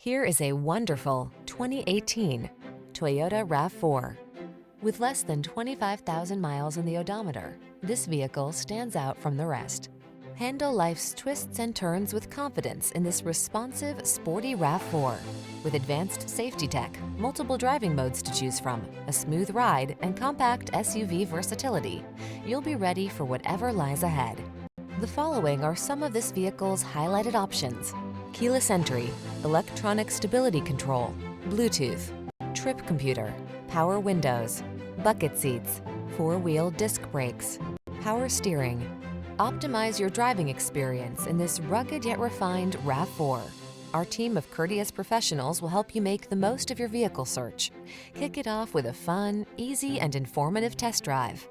Here is a wonderful 2018 Toyota RAV4. With less than 25,000 miles on the odometer, this vehicle stands out from the rest. Handle life's twists and turns with confidence in this responsive, sporty RAV4. With advanced safety tech, multiple driving modes to choose from, a smooth ride, and compact SUV versatility, you'll be ready for whatever lies ahead. The following are some of this vehicle's highlighted options: keyless entry, electronic stability control, Bluetooth, trip computer, power windows, bucket seats, four-wheel disc brakes, power steering. Optimize your driving experience in this rugged yet refined RAV4. Our team of courteous professionals will help you make the most of your vehicle search. Kick it off with a fun, easy, and informative test drive.